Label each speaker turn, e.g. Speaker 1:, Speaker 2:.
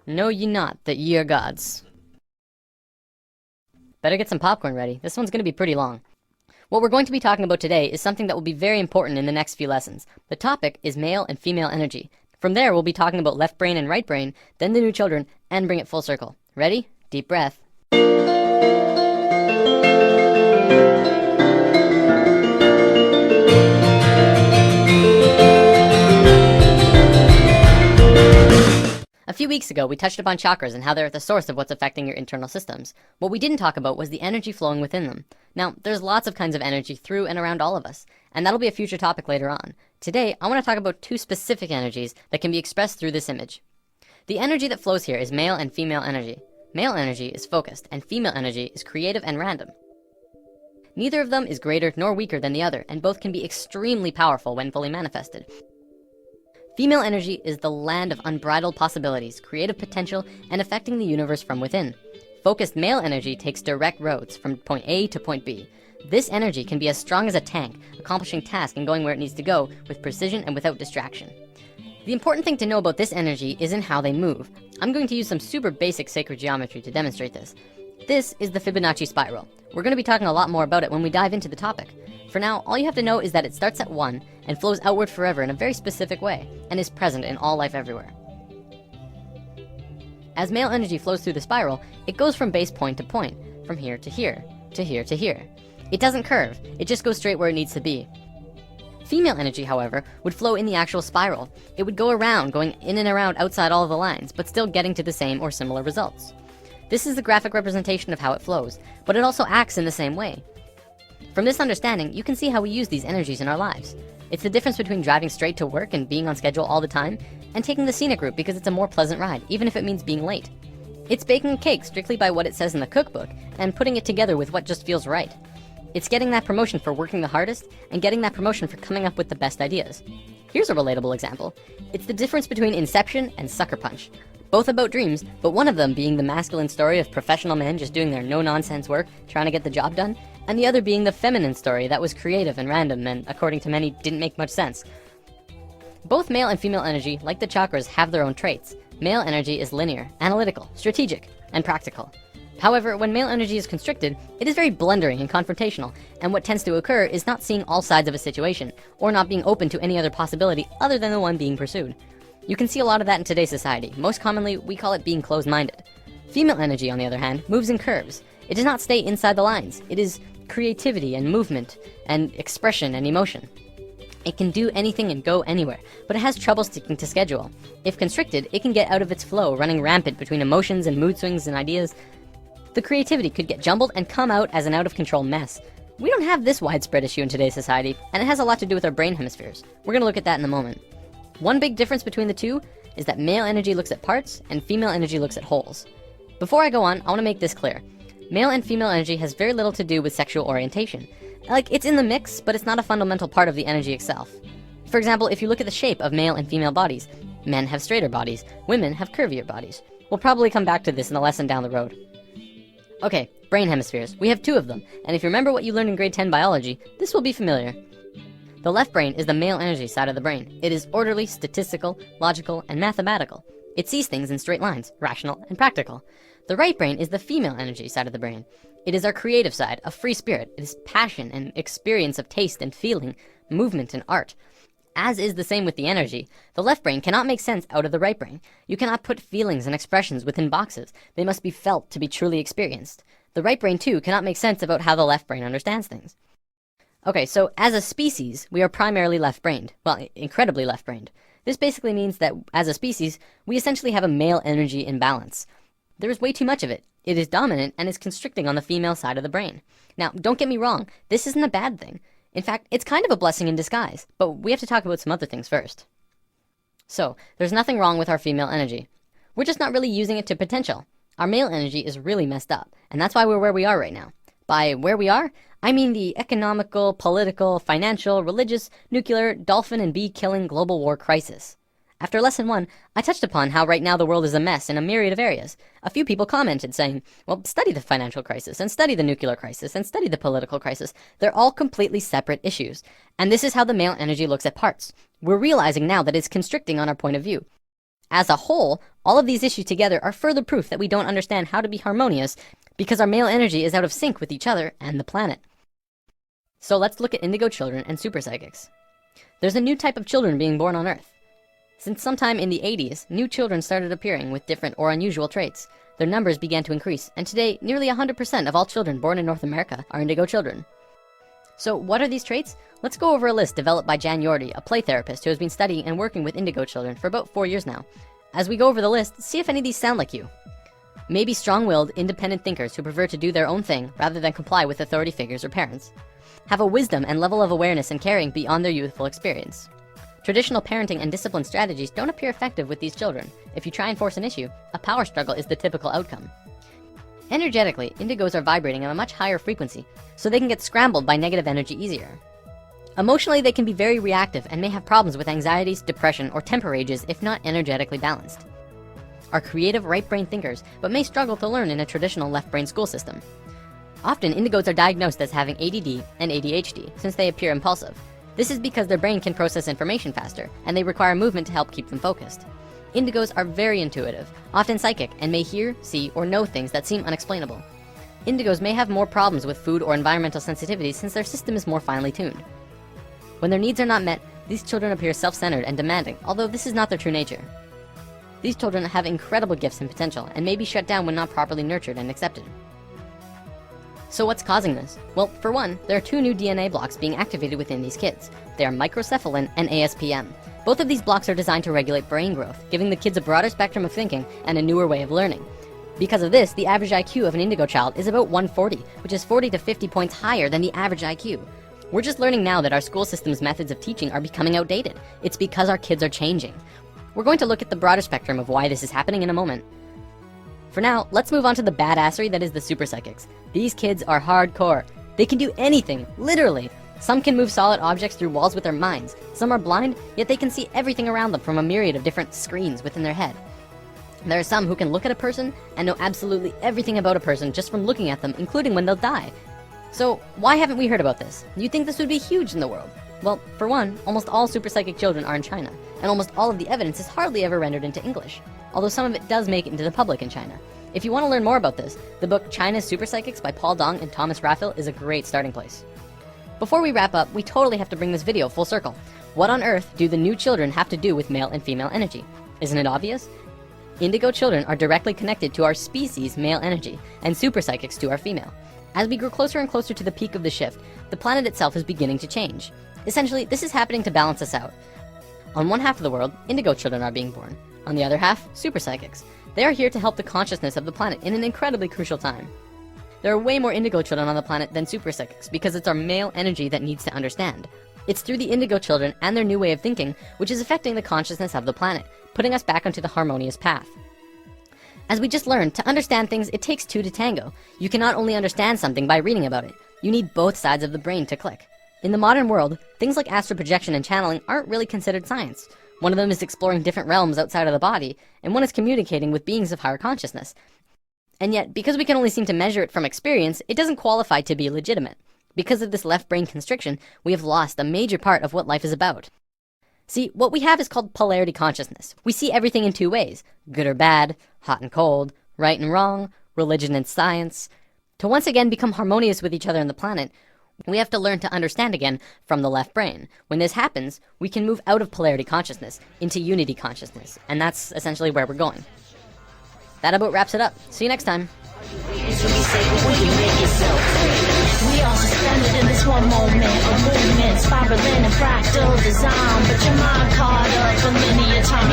Speaker 1: Know ye not that ye are gods? Better get some popcorn ready. This one's going to be pretty long. What we're going to be talking about today is something that will be very important in the next few lessons. The topic is male and female energy. From there, we'll be talking about left brain and right brain, then the new children, and bring it full circle. Ready? Deep breath. A few weeks ago, we touched upon chakras and how they're at the source of what's affecting your internal systems. What we didn't talk about was the energy flowing within them. Now, there's lots of kinds of energy through and around all of us, and that'll be a future topic later on. Today, I want to talk about two specific energies that can be expressed through this image. The energy that flows here is male and female energy. Male energy is focused, and female energy is creative and random. Neither of them is greater nor weaker than the other, and both can be extremely powerful when fully manifested. Female energy is the land of unbridled possibilities, creative potential, and affecting the universe from within. Focused male energy takes direct roads from point A to point B. This energy can be as strong as a tank, accomplishing tasks and going where it needs to go with precision and without distraction. The important thing to know about this energy isn't how they move. I'm going to use some super basic sacred geometry to demonstrate this. This is the Fibonacci spiral. We're going to be talking a lot more about it when we dive into the topic. For now, all you have to know is that it starts at 1 and flows outward forever in a very specific way, and is present in all life everywhere. As male energy flows through the spiral, it goes from base point to point, from here to here, to here to here. It doesn't curve, it just goes straight where it needs to be. Female energy, however, would flow in the actual spiral. It would go around, going in and around outside all of the lines, but still getting to the same or similar results. This is the graphic representation of how it flows, but it also acts in the same way. From this understanding, you can see how we use these energies in our lives. It's the difference between driving straight to work and being on schedule all the time, and taking the scenic route because it's a more pleasant ride, even if it means being late. It's baking a cake strictly by what it says in the cookbook, and putting it together with what just feels right. It's getting that promotion for working the hardest, and getting that promotion for coming up with the best ideas. Here's a relatable example. It's the difference between Inception and Sucker Punch. Both about dreams, but one of them being the masculine story of professional men just doing their no-nonsense work, trying to get the job done, and the other being the feminine story that was creative and random and, according to many, didn't make much sense. Both male and female energy, like the chakras, have their own traits. Male energy is linear, analytical, strategic, and practical. However, when male energy is constricted, it is very blundering and confrontational, and what tends to occur is not seeing all sides of a situation, or not being open to any other possibility other than the one being pursued. You can see a lot of that in today's society. Most commonly, we call it being closed-minded. Female energy, on the other hand, moves in curves. It does not stay inside the lines. It is creativity and movement and expression and emotion. It can do anything and go anywhere, but it has trouble sticking to schedule. If constricted, it can get out of its flow, running rampant between emotions and mood swings and ideas. The creativity could get jumbled and come out as an out-of-control mess. We don't have this widespread issue in today's society, and it has a lot to do with our brain hemispheres. We're gonna look at that in a moment. One big difference between the two is that male energy looks at parts and female energy looks at wholes. Before I go on, I want to make this clear. Male and female energy has very little to do with sexual orientation. Like, it's in the mix, but it's not a fundamental part of the energy itself. For example, if you look at the shape of male and female bodies, men have straighter bodies, women have curvier bodies. We'll probably come back to this in a lesson down the road. Okay, brain hemispheres. We have two of them, and if you remember what you learned in grade 10 biology, this will be familiar. The left brain is the male energy side of the brain. It is orderly, statistical, logical, and mathematical. It sees things in straight lines, rational and practical. The right brain is the female energy side of the brain. It is our creative side, a free spirit. It is passion and experience of taste and feeling, movement and art. As is the same with the energy, the left brain cannot make sense out of the right brain. You cannot put feelings and expressions within boxes. They must be felt to be truly experienced. The right brain, too, cannot make sense about how the left brain understands things. Okay, so as a species, we are primarily left-brained. Well, incredibly left-brained. This basically means that, as a species, we essentially have a male energy imbalance. There is way too much of it. It is dominant and is constricting on the female side of the brain. Now, don't get me wrong, this isn't a bad thing. In fact, it's kind of a blessing in disguise, but we have to talk about some other things first. So, there's nothing wrong with our female energy. We're just not really using it to potential. Our male energy is really messed up, and that's why we're where we are right now. By where we are, I mean the economical, political, financial, religious, nuclear, dolphin and bee killing global war crisis. After lesson 1, I touched upon how right now the world is a mess in a myriad of areas. A few people commented saying, well, study the financial crisis, and study the nuclear crisis, and study the political crisis. They're all completely separate issues. And this is how the male energy looks at parts. We're realizing now that it's constricting on our point of view. As a whole, all of these issues together are further proof that we don't understand how to be harmonious because our male energy is out of sync with each other and the planet. So let's look at indigo children and super psychics. There's a new type of children being born on Earth. Since sometime in the 80s, new children started appearing with different or unusual traits. Their numbers began to increase, and today, nearly 100% of all children born in North America are indigo children. So what are these traits? Let's go over a list developed by Jan Yordi, a play therapist who has been studying and working with indigo children for about 4 years now. As we go over the list, see if any of these sound like you. Maybe strong-willed, independent thinkers who prefer to do their own thing rather than comply with authority figures or parents. Have a wisdom and level of awareness and caring beyond their youthful experience. Traditional parenting and discipline strategies don't appear effective with these children. If you try and force an issue, a power struggle is the typical outcome. Energetically, indigos are vibrating at a much higher frequency, so they can get scrambled by negative energy easier. Emotionally, they can be very reactive and may have problems with anxieties, depression, or temper rages if not energetically balanced. Are creative right-brain thinkers, but may struggle to learn in a traditional left-brain school system. Often, indigos are diagnosed as having ADD and ADHD since they appear impulsive. This is because their brain can process information faster, and they require movement to help keep them focused. Indigos are very intuitive, often psychic, and may hear, see, or know things that seem unexplainable. Indigos may have more problems with food or environmental sensitivity since their system is more finely tuned. When their needs are not met, these children appear self-centered and demanding, although this is not their true nature. These children have incredible gifts and potential, and may be shut down when not properly nurtured and accepted. So what's causing this? Well, for one, there are 2 new DNA blocks being activated within these kids. They are microcephalin and ASPM. Both of these blocks are designed to regulate brain growth, giving the kids a broader spectrum of thinking and a newer way of learning. Because of this, the average IQ of an indigo child is about 140, which is 40 to 50 points higher than the average IQ. We're just learning now that our school system's methods of teaching are becoming outdated. It's because our kids are changing. We're going to look at the broader spectrum of why this is happening in a moment. For now, let's move on to the badassery that is the super psychics. These kids are hardcore. They can do anything, literally. Some can move solid objects through walls with their minds. Some are blind, yet they can see everything around them from a myriad of different screens within their head. There are some who can look at a person and know absolutely everything about a person just from looking at them, including when they'll die. So why haven't we heard about this? You'd think this would be huge in the world. Well, for one, almost all super psychic children are in China, and almost all of the evidence is hardly ever rendered into English, although some of it does make it into the public in China. If you want to learn more about this, the book China's Super Psychics by Paul Dong and Thomas Raphael is a great starting place. Before we wrap up, we totally have to bring this video full circle. What on earth do the new children have to do with male and female energy? Isn't it obvious? Indigo children are directly connected to our species' male energy, and super psychics to our female. As we grow closer and closer to the peak of the shift, the planet itself is beginning to change. Essentially, this is happening to balance us out. On one half of the world, indigo children are being born. On the other half, super psychics. They are here to help the consciousness of the planet in an incredibly crucial time. There are way more indigo children on the planet than super psychics because it's our male energy that needs to understand. It's through the indigo children and their new way of thinking which is affecting the consciousness of the planet, putting us back onto the harmonious path. As we just learned, to understand things, it takes 2 to tango. You cannot only understand something by reading about it. You need both sides of the brain to click. In the modern world, things like astral projection and channeling aren't really considered science. One of them is exploring different realms outside of the body, and one is communicating with beings of higher consciousness. And yet, because we can only seem to measure it from experience, it doesn't qualify to be legitimate. Because of this left brain constriction, we have lost a major part of what life is about. See, what we have is called polarity consciousness. We see everything in 2 ways, good or bad, hot and cold, right and wrong, religion and science. To once again become harmonious with each other on the planet, we have to learn to understand again from the left brain. When this happens, we can move out of polarity consciousness into unity consciousness, and that's essentially where we're going. That about wraps it up. See you next time.
Speaker 2: We all suspended in this one moment of movement, spiraling in fractal design, but your mind caught up in linear time.